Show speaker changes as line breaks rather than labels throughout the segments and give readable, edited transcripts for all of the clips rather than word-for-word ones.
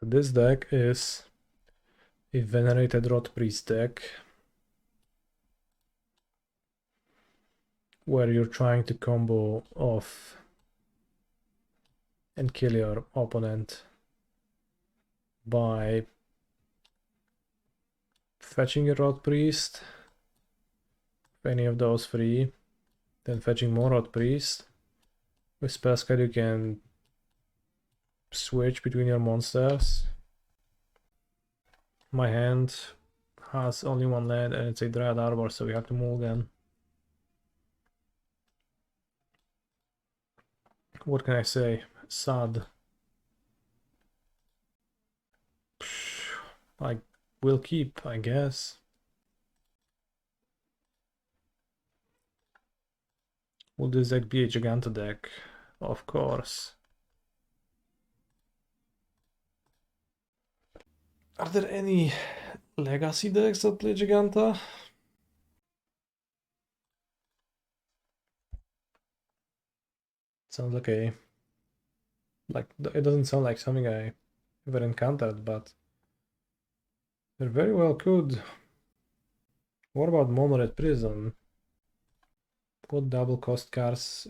This deck is a Venerated Rotpriest deck where you're trying to combo off and kill your opponent by fetching a Rotpriest, any of those three, then fetching more Rotpriest. With Spellskite you can switch between your monsters. My hand has only one land and it's a Dryad Arbor, so we have to mulligan. What can I say? Sad. I will keep, I guess. Will this deck be a Giganta deck? Of course. Are there any legacy decks that play Giganta? Sounds like it doesn't sound like something I ever encountered, but there very well could. What about Mono-Red Prison? What double cost cards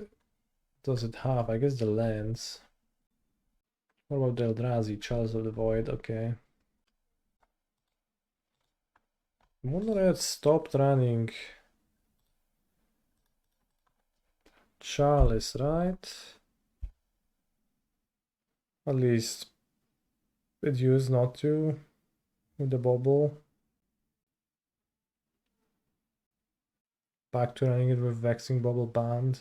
does it have? I guess the lands. What about the Eldrazi? Chalice of the Void, okay. Mono-Red stopped running Chalice, right? At least it used not to with the bubble. Back to running it with Vexing Bubble banned.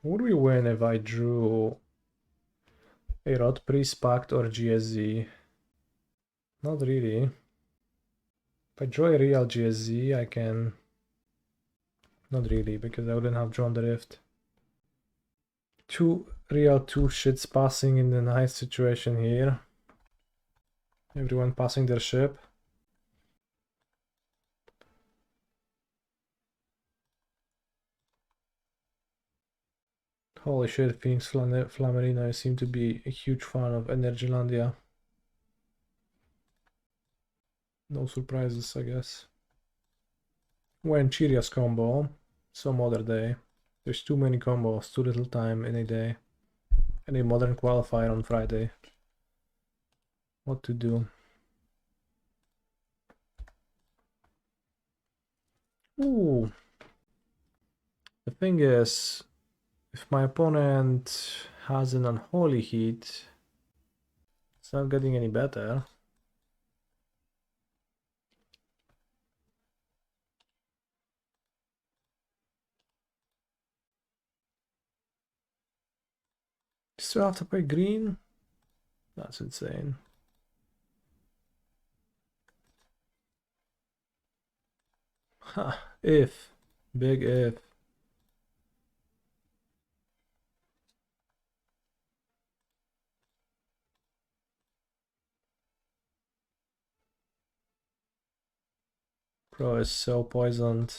Would we win if I drew a Rotpriest, Pact, or GSZ? Not really. If I draw a real GSZ, I can... Not really, because I wouldn't have drawn the Rift. Two shits passing in the nice situation here. Everyone passing their ship. Holy shit, Phoenix Flamerino seem to be a huge fan of Energylandia. No surprises, I guess. When Chirias combo, some other day. There's too many combos, too little time in a day. And a modern qualifier on Friday. What to do? Ooh. The thing is, if my opponent has an Unholy Heat, it's not getting any better. Still have to pay green? That's insane. Ha, if. Big if. Bro is so poisoned.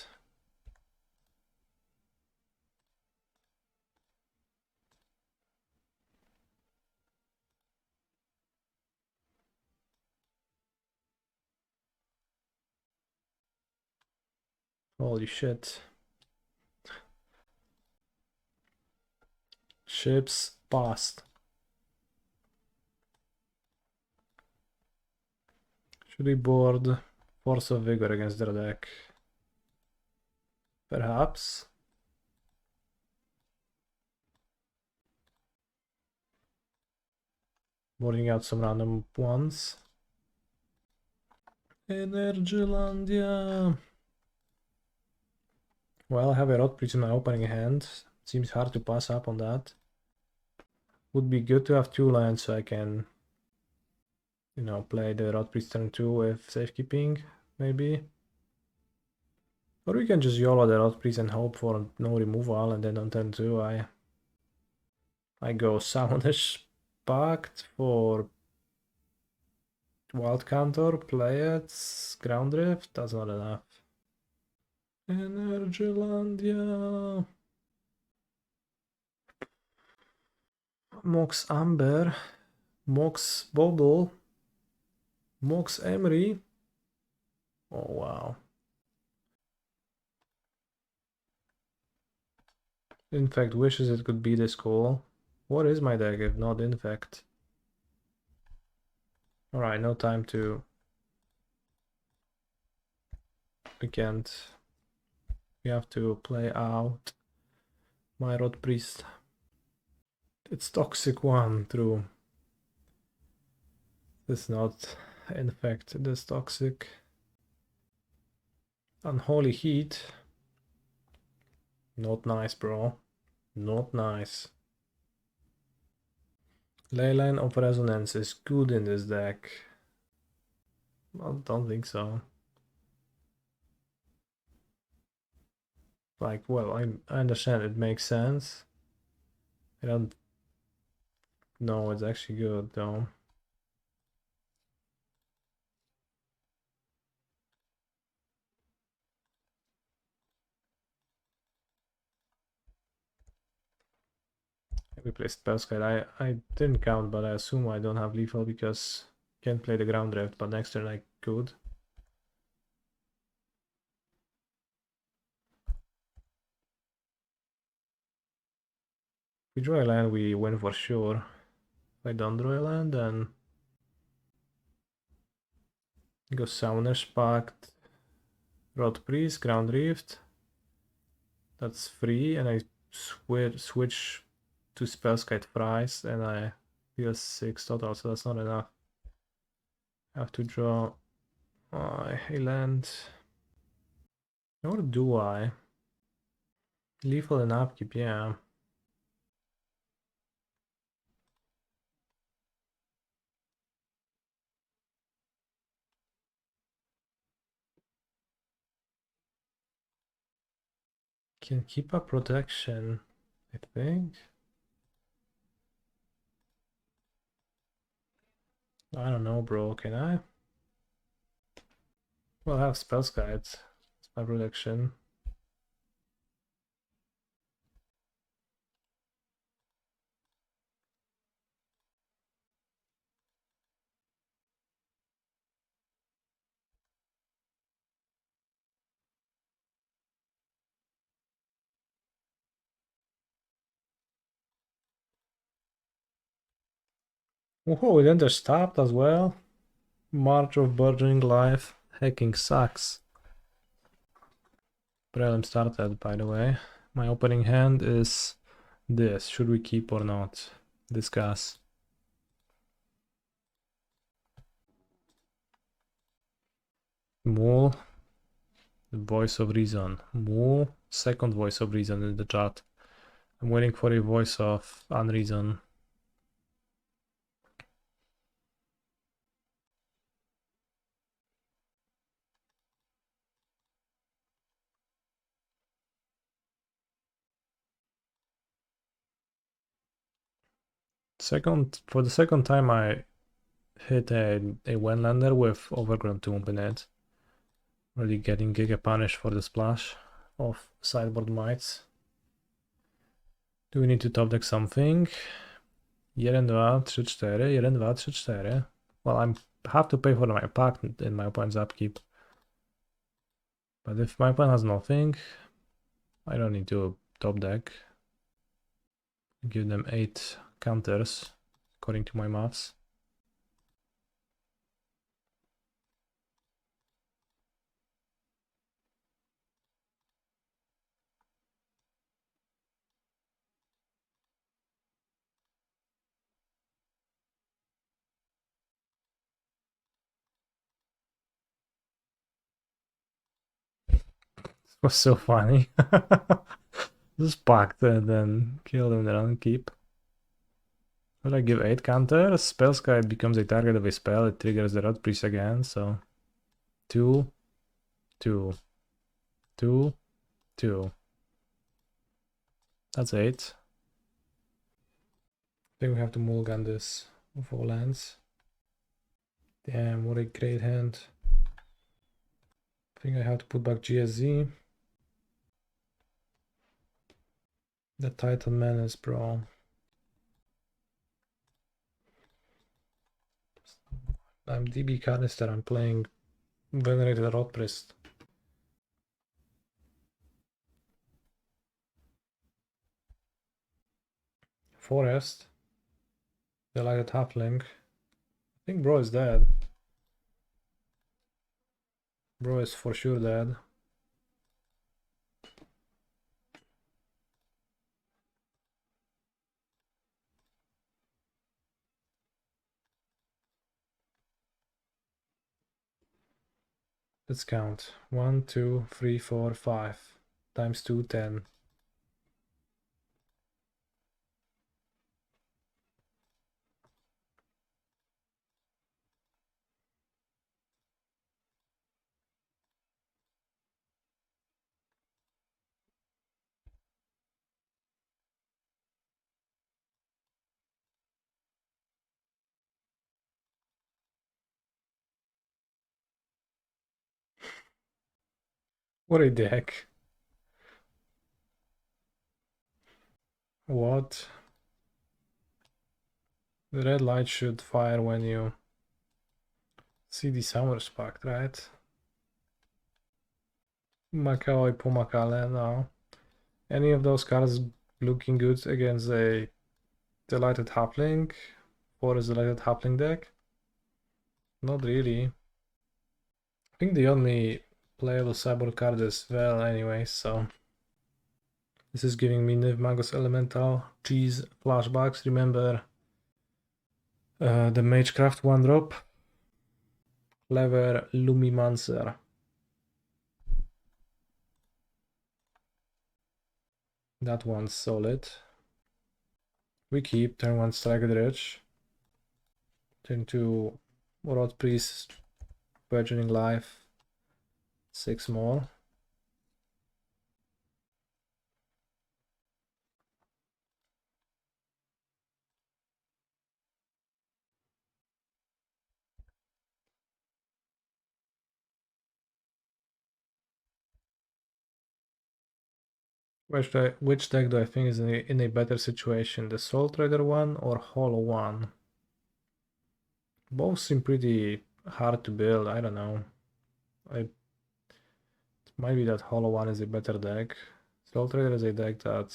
Holy shit. Ships passed. Should we board Force of Vigor against their deck? Perhaps. Boarding out some random ones. Energylandia. Well, I have a Rotpriest in my opening hand. Seems hard to pass up on that. Would be good to have two lands so I can, you know, play the Rotpriest turn 2 with Safekeeping, maybe. Or we can just YOLO the Rotpriest and hope for no removal, and then on turn 2 I go Soundish Pact for Wild Cantor, play it, Ground Drift, that's not enough. Energylandia. Mox Amber, Mox Bobble, Mox Emery. Oh wow. Infect wishes it could be this cool. What is my deck if not Infect? Alright, no time to... We can't... We have to play out my Rotpriest. It's toxic one, true. It's not Infect, it is toxic. Unholy Heat. Not nice, bro. Not nice. Leyline of Resonance is good in this deck. I don't think so. Like, well, I understand it makes sense. I don't know it's actually good though. We play Spellskite. I didn't count, but I assume I don't have lethal because can't play the ground drift, but next turn I could. If we draw a land, we win for sure. If I don't draw a land, then go Summoner's Pact, Rotpriest, Ground Rift. That's free, and I switch to Spellskite Price, and I deal 6 total, so that's not enough. I have to draw a land. Or do I? Lethal and upkeep, yeah. Can keep up protection, I think. I don't know, bro. Can I? Well, I have Spellskite. It's my protection. Whoa, it enter stopped as well. March of Burgeoning Life. Hacking sucks. Prelim started, by the way. My opening hand is this. Should we keep or not? Discuss. Mool. The voice of reason. Mool. Second voice of reason in the chat. I'm waiting for a voice of unreason. For the second time I hit a Wendlander with Overgrown Tomb in it. Really getting Giga Punish for the splash of Sideboard Mites. Do we need to top deck something? 1, 2, 3, 4, 1, 2, 3, 4. Well, I have to pay for my Pact in my opponent's upkeep. But if my opponent has nothing, I don't need to top deck. Give them 8 counters, according to my maths. It was so funny. Just Pact and then kill them, then keep. Will I give 8 counters? Spellskite becomes a target of a spell, it triggers the Rotpriest again, so 2, 2, 2, 2. That's 8. I think we have to mulligan this with all lands. Damn, what a great hand. I think I have to put back GSZ. The Titan Menace, bro. I'm DB Kanister, I'm playing Venerated Rotpriest. Forest. They like a halfling. I think bro is dead. Bro is for sure dead. Let's count. 1, 2, 3, 4, 5. Times 2, 10. What a deck. What? The red light should fire when you see the Summer's Pact, right? Macaulay Pumakale now. Any of those cards looking good against a Delighted Halfling? Or is Delighted Halfling deck? Not really. I think the only playable cyborg card is well anyway, so this is giving me Niv Magus Elemental cheese flashbacks. Remember the Magecraft 1-drop? Clever Lumimancer. That one's solid. We keep turn 1 Staggered Rich. Turn 2 Rotpriest, Burgeoning Life. 6 more. Which deck do I think is in a better situation? The Soul Trader one or Hollow one? Both seem pretty hard to build, I don't know. It might be that Hollow one is a better deck. Soul Trader is a deck that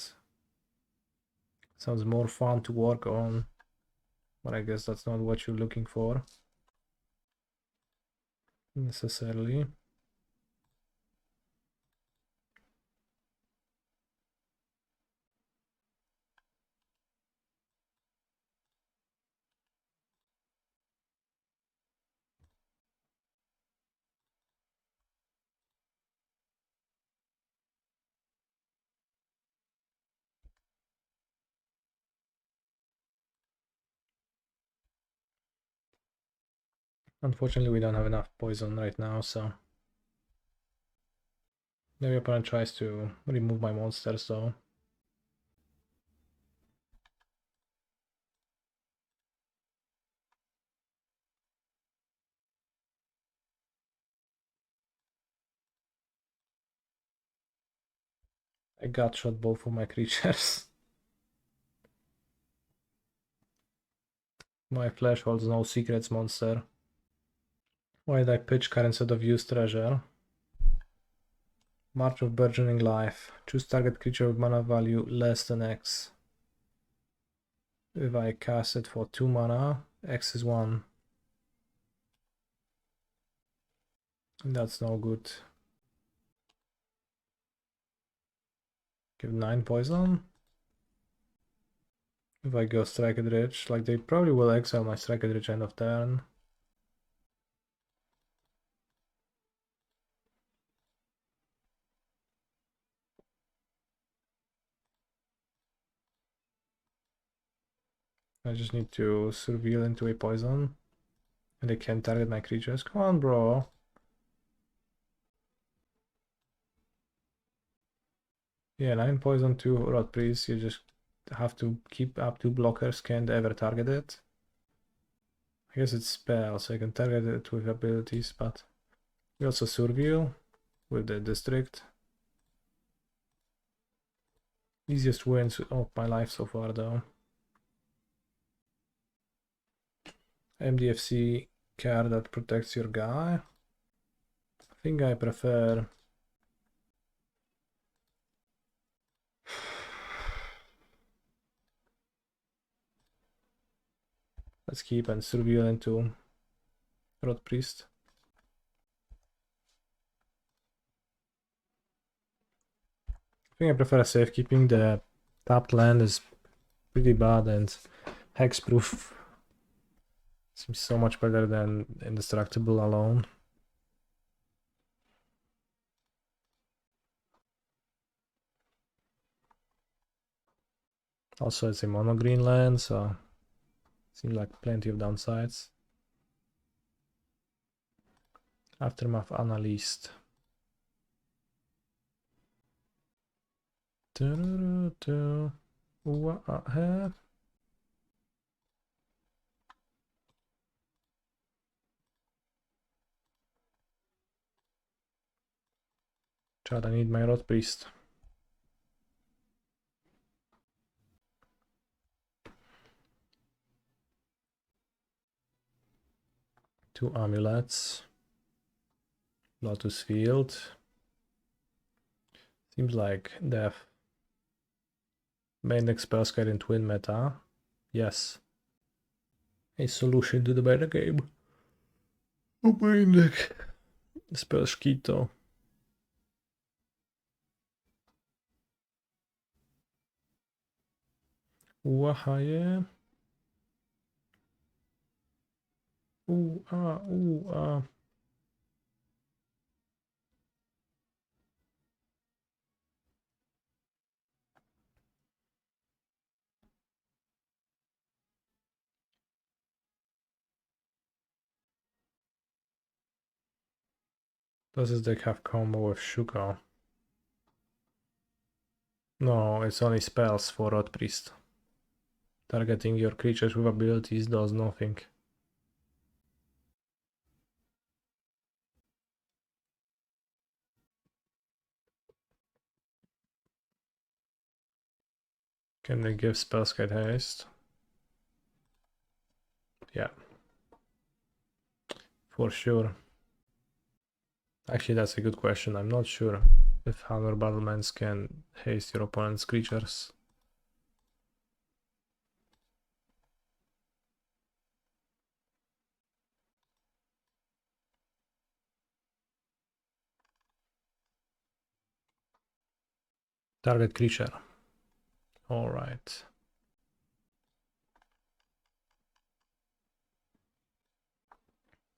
sounds more fun to work on, but I guess that's not what you're looking for necessarily. Unfortunately, we don't have enough poison right now, so maybe opponent tries to remove my monsters though. I got shot both of my creatures. My flesh holds no secrets, monster. Why did I pitch card instead of use treasure? March of Burgeoning Life. Choose target creature with mana value less than X. If I cast it for 2 mana, X is 1. That's no good. Give 9 poison. If I go Strike it Rich, like they probably will exile my Strike it Rich end of turn. I just need to surveil into a poison. And they can't target my creatures. Come on, bro. Yeah, 9 poison, 2 Rotpriest. You just have to keep up 2 blockers, can't ever target it. I guess it's spell, so I can target it with abilities, but we also surveil with the district. Easiest wins of my life so far though. MDFC card that protects your guy. I think I prefer... Let's keep and surveil into Rotpriest. I think I prefer Safekeeping. The tapped land is pretty bad and hexproof seems so much better than Indestructible alone. Also, it's a mono green land, so seems like plenty of downsides. Aftermath Analyst. What? Chad, I need my Rotpriest. Two amulets. Lotus Field. Seems like the main deck Spellskite in Twin meta. Yes. A solution to the meta game. Oh, main deck. Spellskite. Wahaye. Ooh, ah, ooh, ah. Does this deck have combo with Shuka? No, it's only spells for Rotpriest. Targeting your creatures with abilities does nothing. Can they give Spellskite haste? Yeah. For sure. Actually, that's a good question. I'm not sure if Hammer Battlements can haste your opponent's creatures. Target creature. Alright.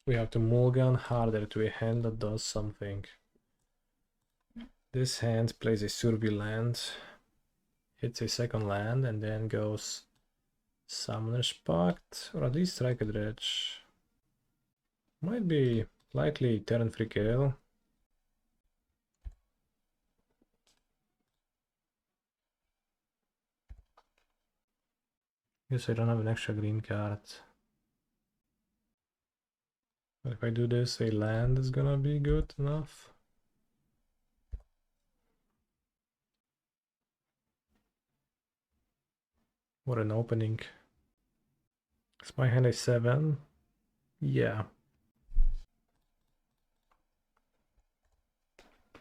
We have to mulligan harder to a hand that does something. This hand plays a Survey land, hits a second land, and then goes Summoner's Pact, or at least Strike a Dredge. Might be likely turn free kill. Guess I don't have an extra green card. But if I do this, a land is gonna be good enough. What an opening. Is my hand a 7? Yeah.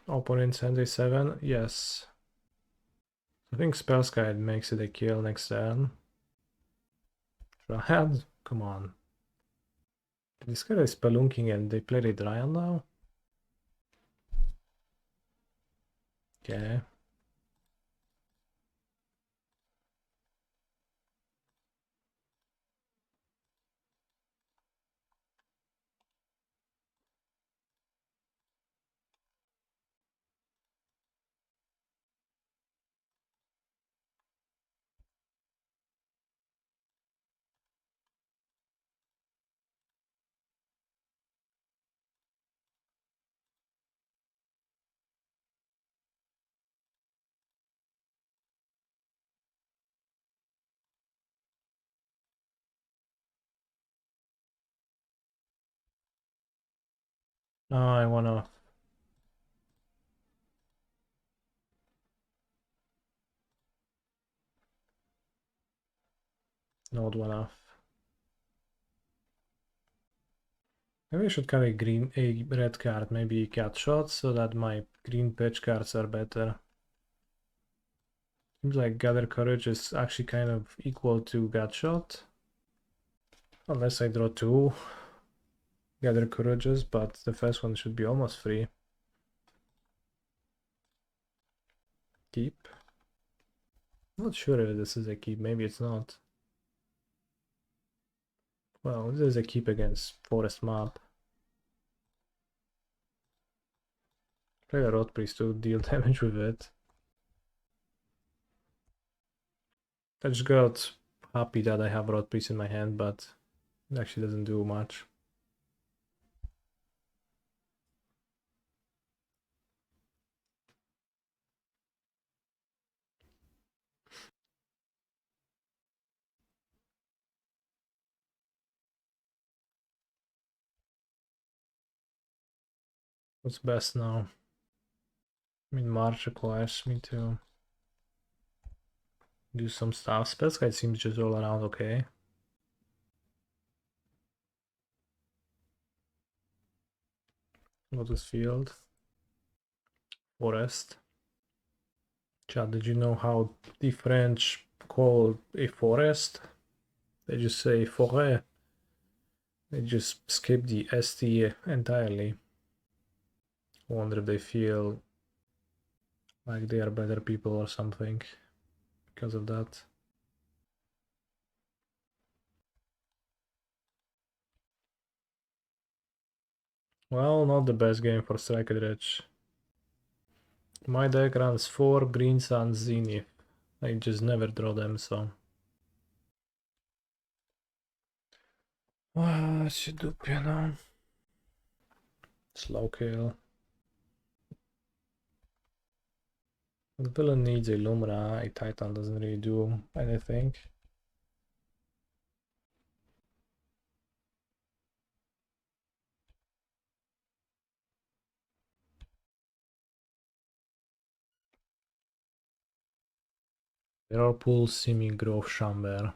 Opponent's hand a 7? Yes. I think Spellskite makes it a kill next turn. Dryad? Come on. This guy is spelunking and they play the Dryad now? Okay. Oh, I wanna... Node one off. Maybe I should carry a red card, maybe cat shot, so that my green patch cards are better. Seems like Gather Courage is actually kind of equal to Gutshot. Unless I draw two Gather Courages, but the first one should be almost free. Keep. Not sure if this is a keep, maybe it's not. Well, this is a keep against Forest map. Play a Rotpriest to deal damage with it. I just got happy that I have Rotpriest in my hand, but it actually doesn't do much. What's best now? I mean, March requires me to do some stuff. Spellskite seems just all around okay. Lotus Field. Forest. Chad, did you know how the French call a forest? They just say forêt. They just skip the ST entirely. I wonder if they feel like they are better people or something because of that. Well, not the best game for Striker Edge. My deck runs 4 Green Sun Zenith. I just never draw them, so. What should do, piano? Slow kill. The villain needs a Lumina, a Titan doesn't really do anything. Whirlpool, Mutagenic Growth, Chamber.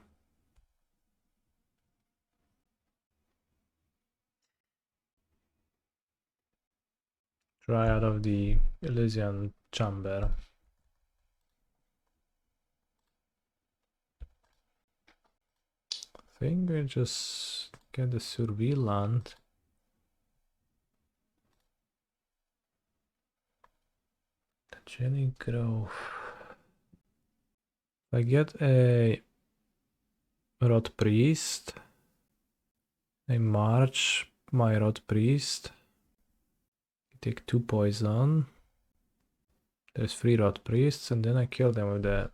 Dryad of the Elysian Chamber. I think I just get the Surveillant. Mutagenic Growth. If I get a Rotpriest, I march my Rotpriest. Take 2 poison. There's 3 Rotpriests, and then I kill them with the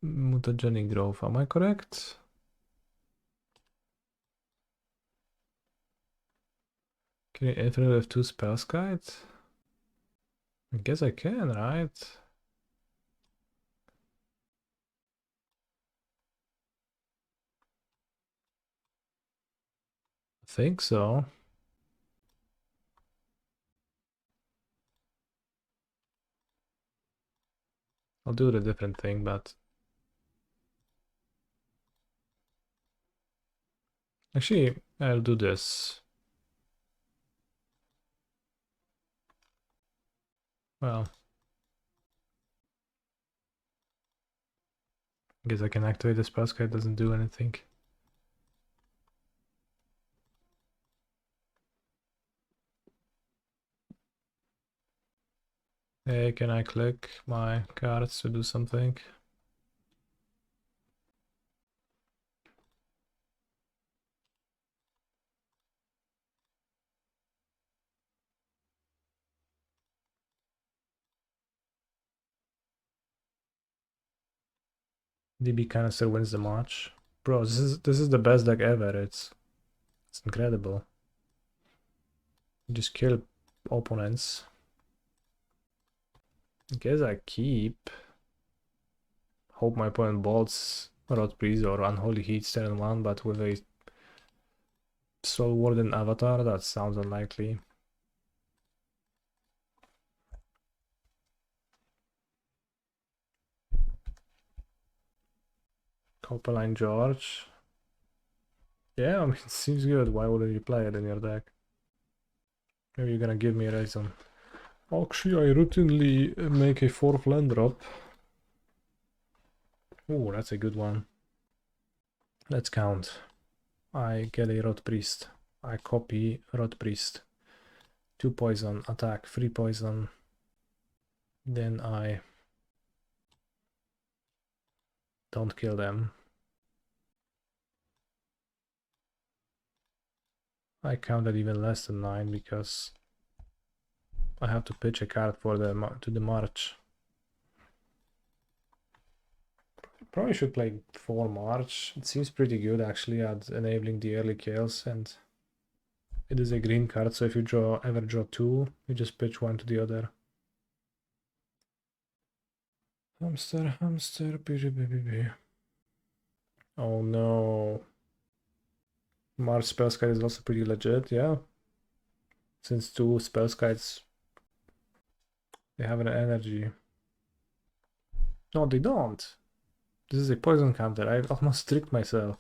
Mutagenic Growth. Am I correct? Can you infinite with 2 Spellskite? I guess I can, right? I think so. I'll do the different thing, but actually I'll do this. Well, I guess I can activate the Spellskite, doesn't do anything. Hey, can I click my cards to do something? DB Kanister wins the match. Bro, this is the best deck ever. It's incredible. You just kill opponents. I guess I keep. Hope my opponent bolts Rotpriest or Unholy Heat turn 1, but with a Soul Warden Avatar, that sounds unlikely. Copperline Gorge. Yeah, I mean, it seems good. Why wouldn't you play it in your deck? Maybe you're gonna give me a reason. Actually, I routinely make a 4th land drop. Oh, that's a good one. Let's count. I get a Rotpriest. I copy Rotpriest. 2 poison, attack, 3 poison. Then I don't kill them. I counted even less than 9 because I have to pitch a card for the to the march. Probably should play 4 march. It seems pretty good actually at enabling the early kills, and it is a green card, so if you ever draw 2, you just pitch one to the other. Hamster, hamster, baby. Oh no. March Spellskite is also pretty legit, yeah. Since 2 Spellskites, they have an energy. No, they don't. This is a poison counter. I almost tricked myself.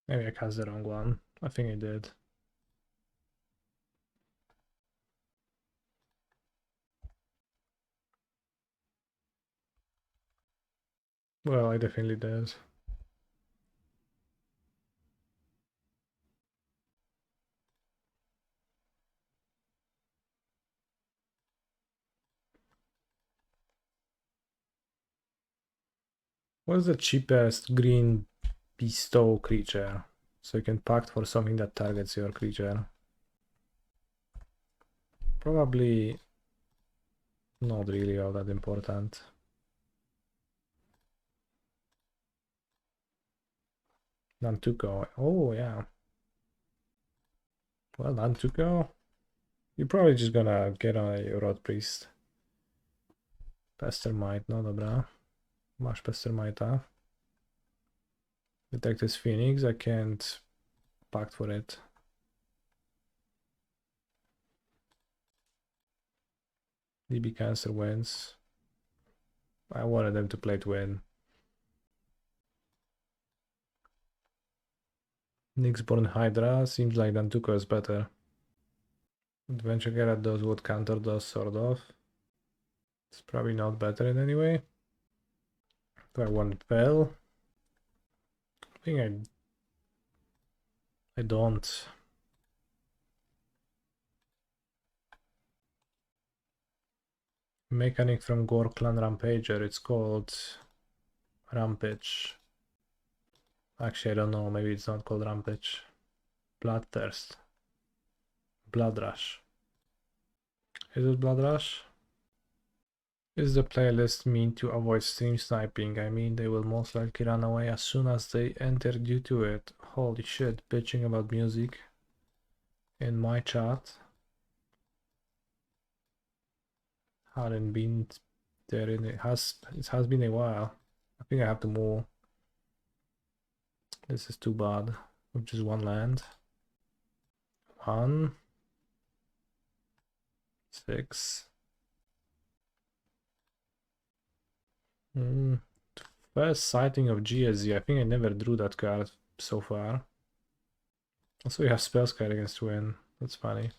Maybe I cast the wrong one. I think I did. Well, I definitely did. What's the cheapest green bestow creature? So you can pact for something that targets your creature. Probably not really all that important. Nantuko. Oh yeah. Well, Nantuko. You're probably just gonna get on a Rotpriest. Pestermite, no dobra. Masz Pestermite'a. Detective's Phoenix, I can't pact for it. DB Cancer wins. I wanted them to play to win. Nyxborn Hydra, seems like Nantuko is better. Adventure Garret does what Cantor does, sort of. It's probably not better in any way. Do I want Bell? I think I don't. Mechanic from Gore Clan Rampager, it's called Rampage. Actually, I don't know, maybe it's not called Rampage. Bloodthirst. Blood Rush. Is it Blood Rush? Is the playlist mean to avoid stream sniping? I mean, they will most likely run away as soon as they enter due to it. Holy shit, bitching about music in my chat. Hadn't been there in it has been a while. I think I have to move. This is too bad. With just 1 land. 1 6. First sighting of GSZ. I think I never drew that card so far. Also, we have Spellskite against win. That's funny.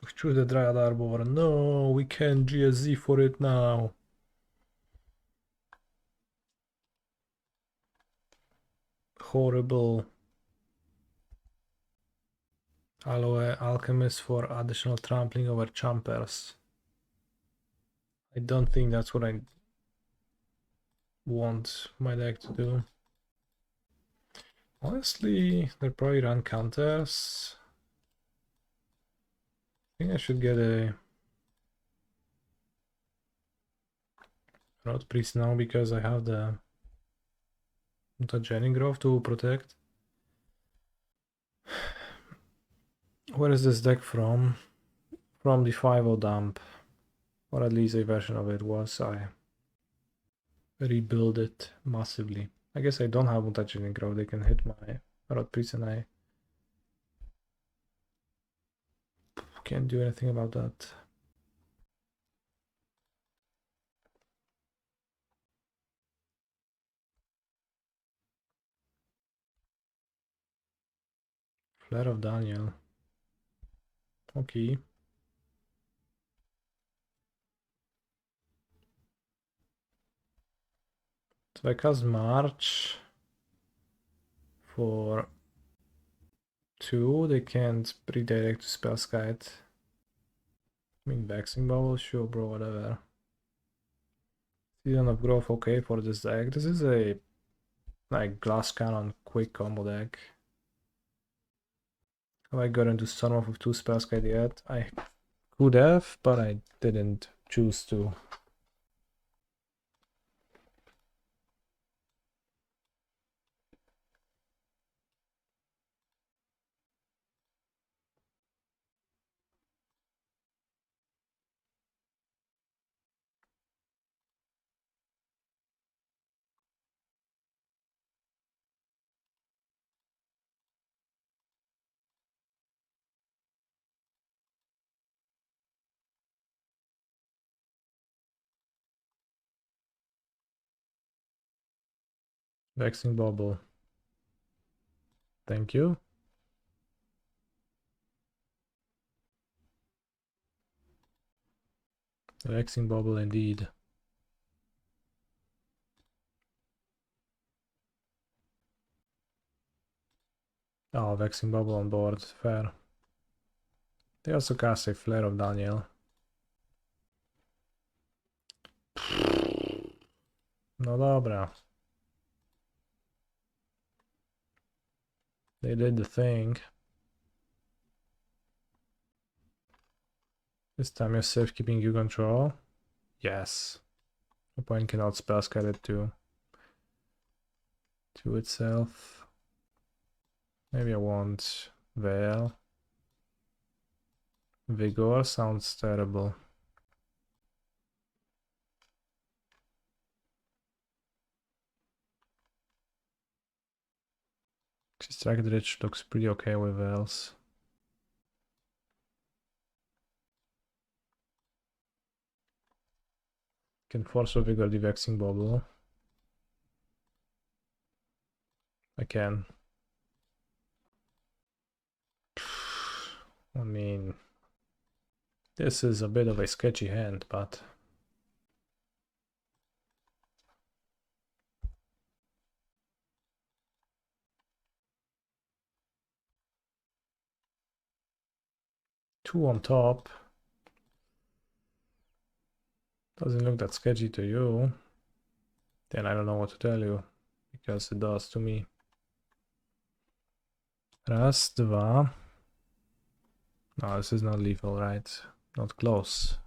We drew the Dryad Arbor. No, we can't GSZ for it now. Horrible. Aloe Alchemist for additional trampling over Champers. I don't think that's what I want my deck to do. Honestly, they probably run counters. I think I should get a Rotpriest now because I have the Mutagenic Growth to protect. Where is this deck from? From the 5-0 dump. Or at least a version of it was. I rebuild it massively. I guess I don't have Mutagenic Growth. They can hit my Rotpriest and I can't do anything about that. Flare of Daniel. Okay. So I cast March for 2. They can't redirect to Spellskite. I mean, Vexing Bubble, sure, bro, whatever. Season of Growth, okay, for this deck. This is a like Glass Cannon quick combo deck. Have I got into Storm off with 2 Spellskite yet? I could have, but I didn't choose to. Vexing Bubble. Thank you. Vexing Bubble indeed. Oh, Vexing Bubble on board, fair. They also cast a Flare of Daniel. No dobra. They did the thing. This time you're Safekeeping, you control. Yes. Opponent cannot Spellskite it to itself. Maybe I want Veil. Vigor sounds terrible. Distracted Rich looks pretty okay with Veils. Can Force of Vigor the Vexing Bubble. I can. I mean, this is a bit of a sketchy hand, but two on top doesn't look that sketchy to you. Then I don't know what to tell you, because it does to me. Raz, dwa. No, this is not lethal, right? Not close.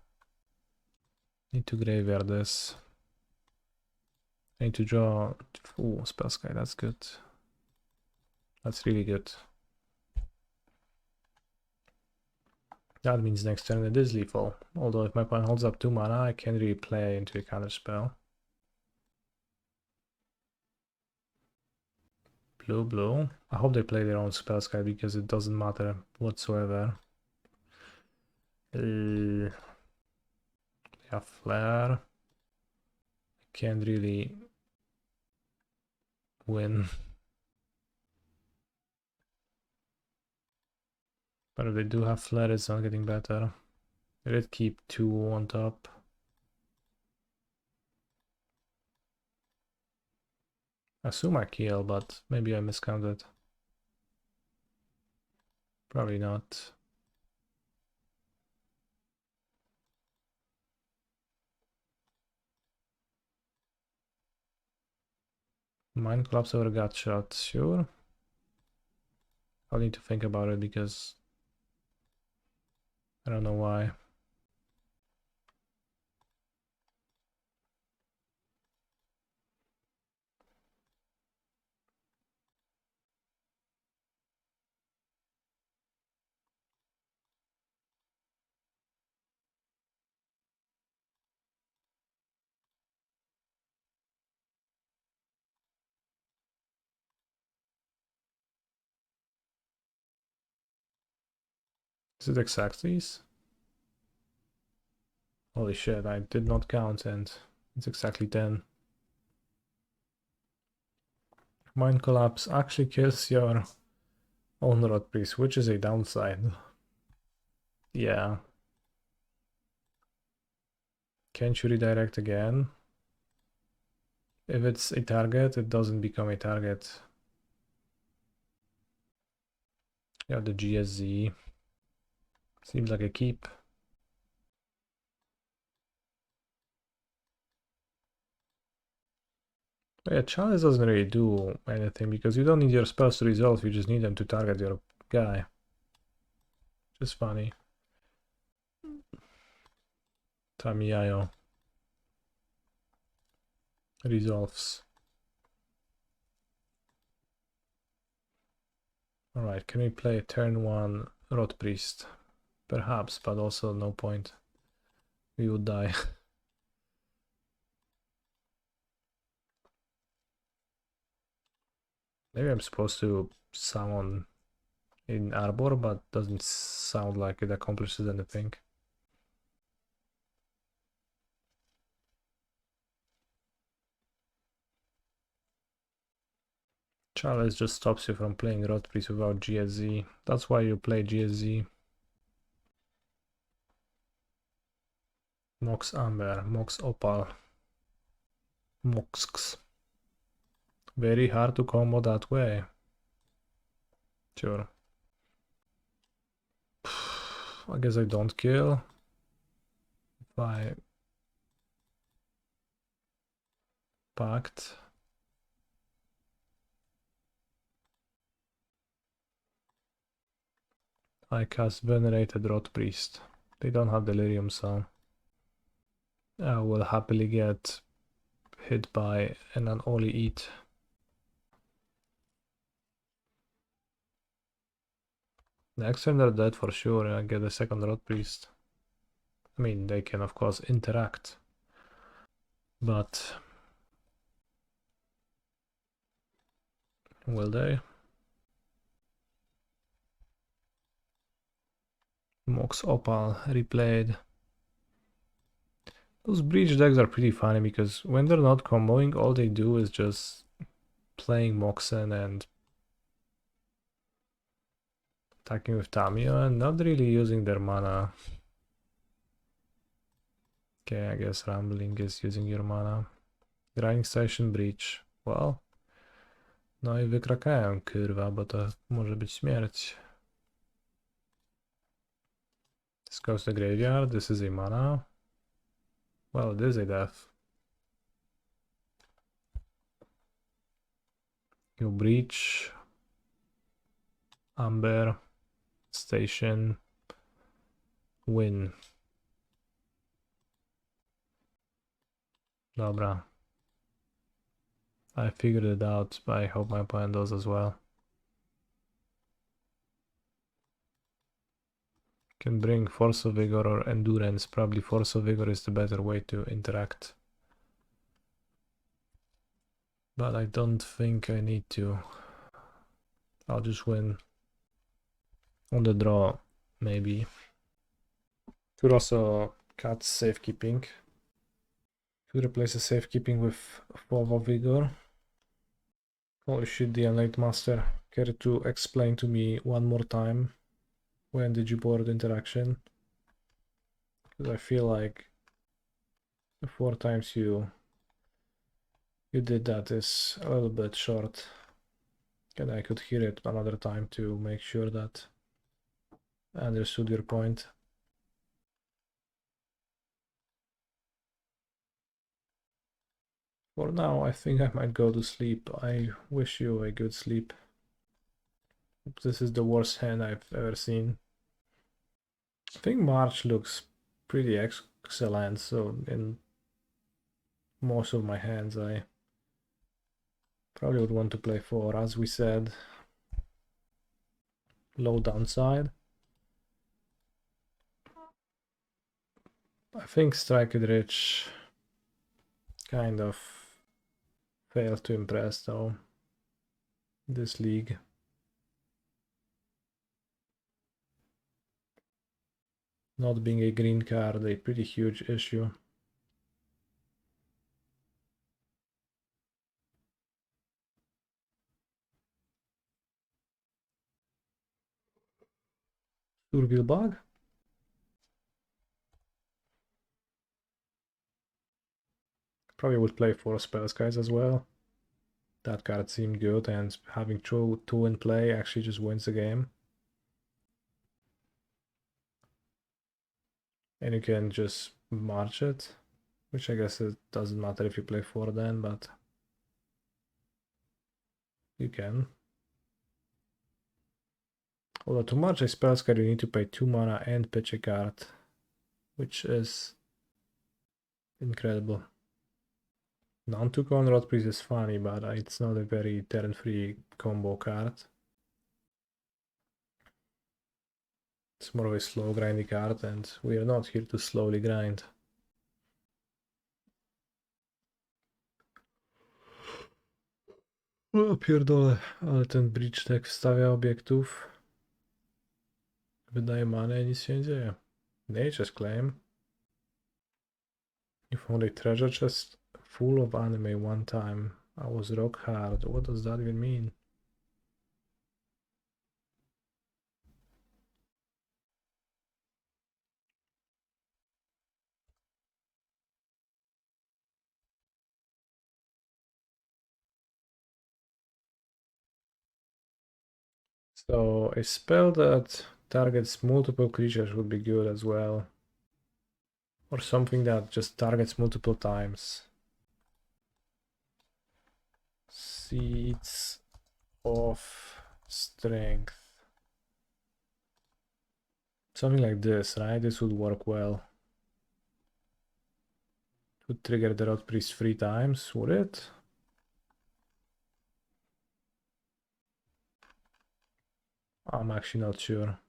Need to graveyard this. I need to draw. Ooh, Spellskite, that's good. That's really good. That means next turn it is lethal. Although if my opponent holds up 2 mana, I can really play into a counter spell. Blue, blue. I hope they play their own Spellskite because it doesn't matter whatsoever. They have Flare. I can't really win. But if they do have Flare, it's not getting better. I did keep 2 on top. I assume I kill, but maybe I miscounted. Probably not. Mind collapse over gut shot, sure. I'll need to think about it because I don't know why. Is it exactly? Holy shit, I did not count and it's exactly 10. Mind Collapse actually kills your own Rotpriest, which is a downside. Yeah. Can't you redirect again? If it's a target, it doesn't become a target. Yeah, the GSZ. Seems like a keep. Yeah, Chalice doesn't really do anything because you don't need your spells to resolve, you just need them to target your guy. Just funny. Tamiyo resolves. Alright, can we play turn 1 Rotpriest? Perhaps, but also no point. We would die. Maybe I'm supposed to summon in Arbor, but doesn't sound like it accomplishes anything. Chalice just stops you from playing Rotpriest without GSZ. That's why you play GSZ. Mox Amber, Mox Opal, Moxx. Very hard to combo that way. Sure. I guess I don't kill. If I Pact. I cast Venerated Rotpriest. They don't have Delirium, so I will happily get hit by an unholy eat. Next turn they're dead for sure, I get a second Rotpriest. I mean, they can of course interact, but will they? Mox Opal replayed. Those breach decks are pretty funny because when they're not comboing, all they do is just playing Moxen and attacking with Tamiyo and not really using their mana. Okay, I guess Rambling is using your mana. Grinding Station Breach. Well. No i wykrakałem, kurwa, bo to może być śmierć. This goes to the graveyard. This is a mana. Well, it is a death. You breach. Amber. Station. Win. Dobra. I figured it out, but I hope my opponent does as well. Can bring Force of Vigor or Endurance. Probably Force of Vigor is the better way to interact. But I don't think I need to. I'll just win on the draw, maybe. Could also cut Safekeeping. Could replace a Safekeeping with Force of Vigor. Holy shit, the Unlate Master. Care to explain to me one more time when did you board interaction? Because I feel like the 4 times you did that is a little bit short. And I could hear it another time to make sure that I understood your point. For now, I think I might go to sleep. I wish you a good sleep. This is the worst hand I've ever seen. I think March looks pretty excellent, so in most of my hands I probably would want to play 4, as we said. Low downside. I think Strike It Rich kind of failed to impress though, this league. not being a green card a pretty huge issue. Surville Bug? Probably would play for Spellskite as well. That card seemed good, and having two in play actually just wins the game. And you can just march it, which I guess it doesn't matter if you play 4 then, but you can. Although to march a Spellskite you need to pay 2 mana and pitch a card, which is incredible. Non-2-con Rotpriest is funny, but it's not a very turn-free combo card. It's more of a slow grindy card, and we are not here to slowly grind. O, pierdolę, ale ten bridge deck wstawia obiektów. Wydaje manę i nic się nie dzieje. Nature's Claim. You found a treasure chest full of anime one time. I was rock hard. What does that even mean? So a spell that targets multiple creatures would be good as well. Or something that just targets multiple times. Seeds of Strength. Something like this, right? This would work well. Would trigger the Rotpriest 3 times, would it? I'm actually not sure.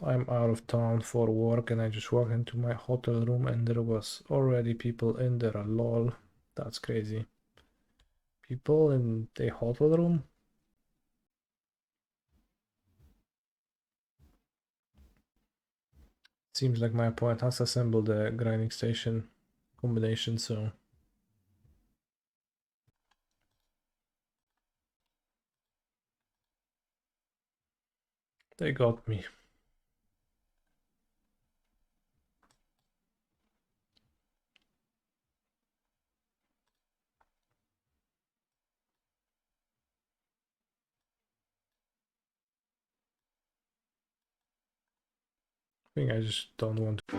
I'm out of town for work and I just walked into my hotel room and there was already people in there. Lol, that's crazy. People in the hotel room? Seems like my opponent has assembled a grinding station combination, so they got me. I think I just don't want to.